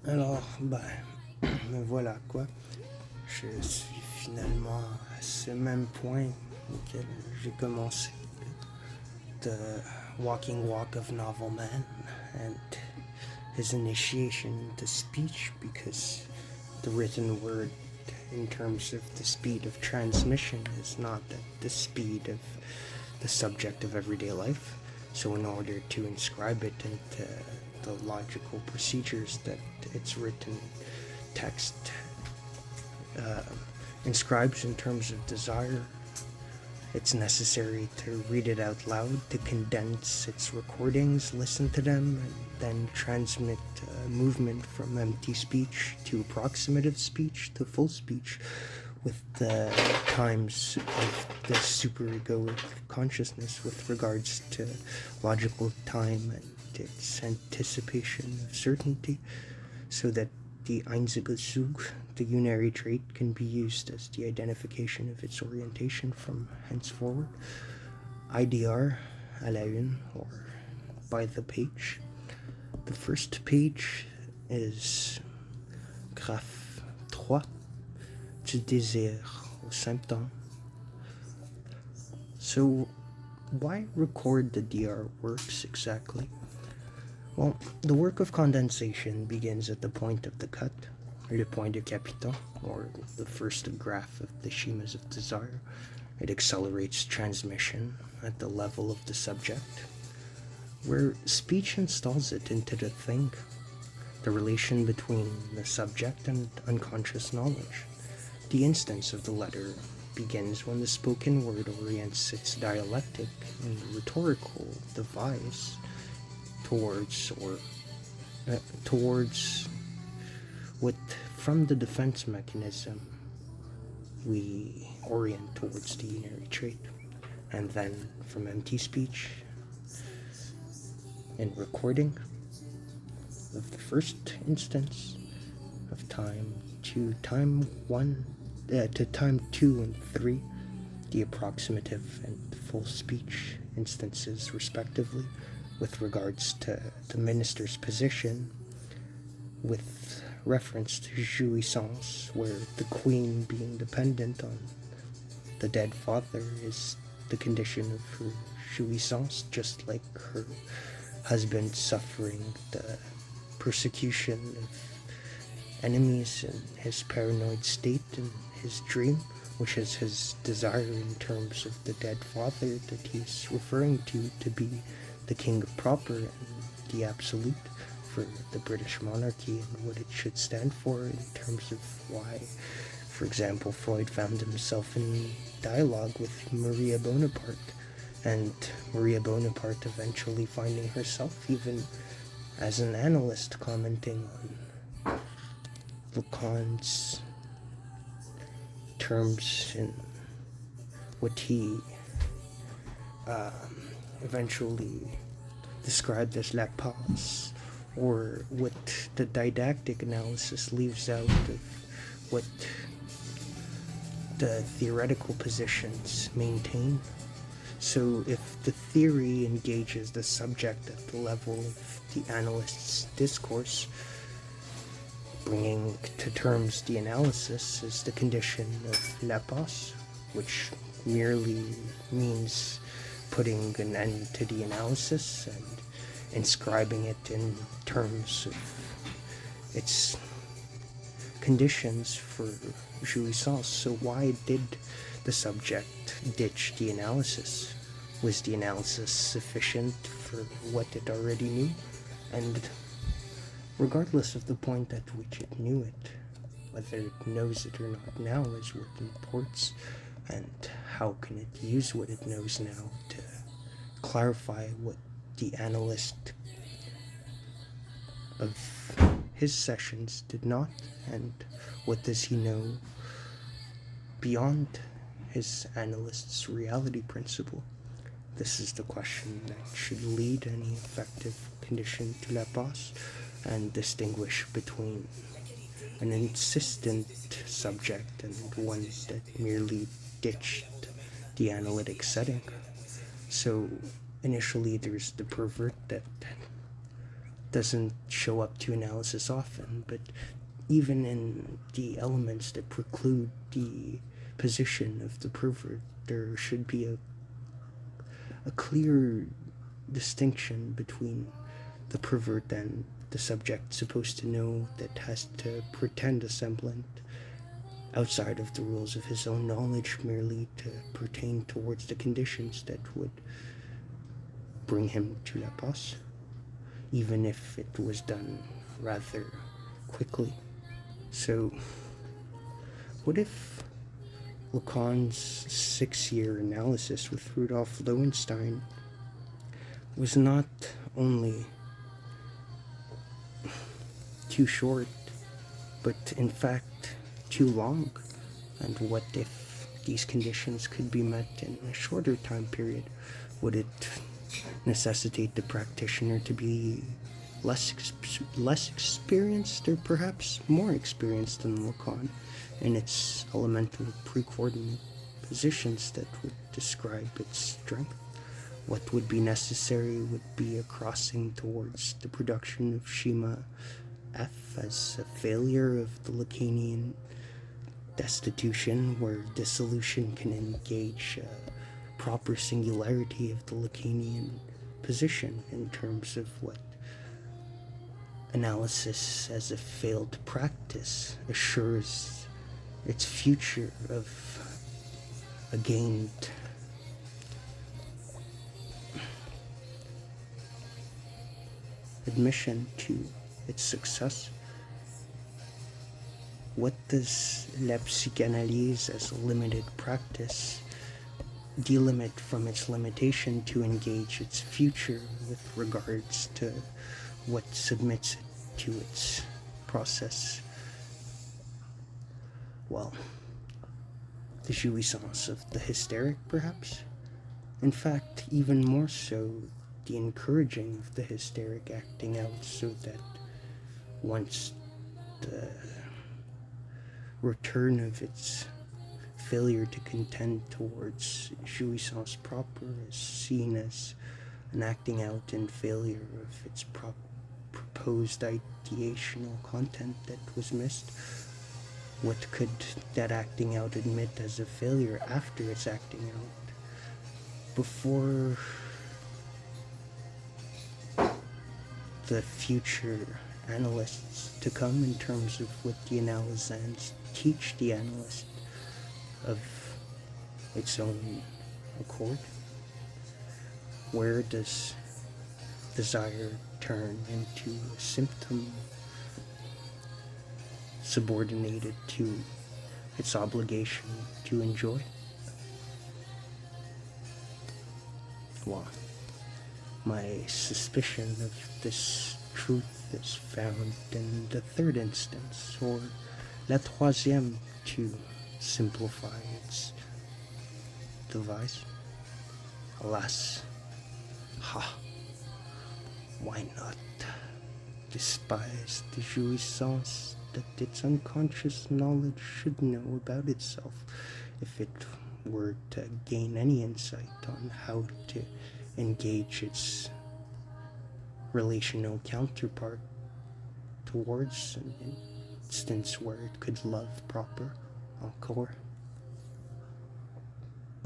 Alors, me voilà quoi. Je suis finalement à ce même point auquel j'ai commencé. The Walking Walk of Novel Man and his initiation into speech, because the written word in terms of the speed of transmission is not at the speed of the subject of everyday life. So in order to inscribe it into the logical procedures that its written text uh, inscribes in terms of desire, it's necessary to read it out loud, to condense its recordings, listen to them, and then transmit movement from empty speech to approximative speech to full speech with the times of the superegoic consciousness with regards to logical time and its anticipation of certainty, so that the Einzige, the unary trait, can be used as the identification of its orientation from henceforward. IDR à la une, or by the page. The first page is graphe 3 du désir au symptom. So, why record the DR works exactly? Well, the work of condensation begins at the point of the cut, le point de capital, or the first graph of the schemas of desire. It accelerates transmission at the level of the subject, where speech installs it into the thing, the relation between the subject and unconscious knowledge. The instance of the letter begins when the spoken word orients its dialectic and rhetorical device towards what, from the defense mechanism, we orient towards the unary trait, and then from empty speech and recording of the first instance of time to time 2 and 3, the approximative and full speech instances respectively, with regards to the minister's position, with reference to jouissance, where the queen being dependent on the dead father is the condition of her jouissance, just like her husband suffering the persecution of enemies in his paranoid state in his dream, which is his desire in terms of the dead father that he's referring to be the king proper and the absolute for the British monarchy and what it should stand for, in terms of why, for example, Freud found himself in dialogue with Maria Bonaparte, and Maria Bonaparte eventually finding herself even as an analyst commenting on Lacan's terms in what he eventually described as la passe, or what the didactic analysis leaves out of what the theoretical positions maintain. So if the theory engages the subject at the level of the analyst's discourse, bringing to terms the analysis is the condition of la passe, which merely means putting an end to the analysis and inscribing it in terms of its conditions for jouissance. So why did the subject ditch the analysis? Was the analysis sufficient for what it already knew? And regardless of the point at which it knew it, whether it knows it or not now is what imports, and how can it use what it knows now to clarify what the analyst of his sessions did not, and what does he know beyond his analyst's reality principle? This is the question that should lead any effective condition to la passe and distinguish between an insistent subject and one that merely ditched the analytic setting. So initially there's the pervert that doesn't show up to analysis often, but even in the elements that preclude the position of the pervert, there should be a clear distinction between the pervert and the subject supposed to know that has to pretend a semblant outside of the rules of his own knowledge merely to pertain towards the conditions that would bring him to la passe, even if it was done rather quickly. So, what if Lacan's 6-year analysis with Rudolf Lowenstein was not only too short, but in fact too long? And what if these conditions could be met in a shorter time period? Would it necessitate the practitioner to be less experienced, or perhaps more experienced than Lacan in its elemental pre-coordinate positions that would describe its strength? What would be necessary would be a crossing towards the production of schema F as a failure of the Lacanian destitution, where dissolution can engage a proper singularity of the Lacanian position in terms of what analysis as a failed practice assures its future of a gained admission to its success. What does la psychanalyse as a limited practice delimit from its limitation to engage its future with regards to what submits it to its process? Well, the jouissance of the hysteric, perhaps? In fact, even more so, the encouraging of the hysteric acting out, so that once the return of its failure to contend towards jouissance proper is seen as an acting out in failure of its proposed ideational content that was missed, what could that acting out admit as a failure after its acting out? Before the future analysts to come, in terms of what the analysans teach the analyst of its own accord? Where does desire turn into a symptom subordinated to its obligation to enjoy? Well, my suspicion of this truth is found in the third instance, or la troisième, to simplify its device. Alas, why not despise the jouissance that its unconscious knowledge should know about itself, if it were to gain any insight on how to engage its relational counterpart towards an instance where it could love proper, encore?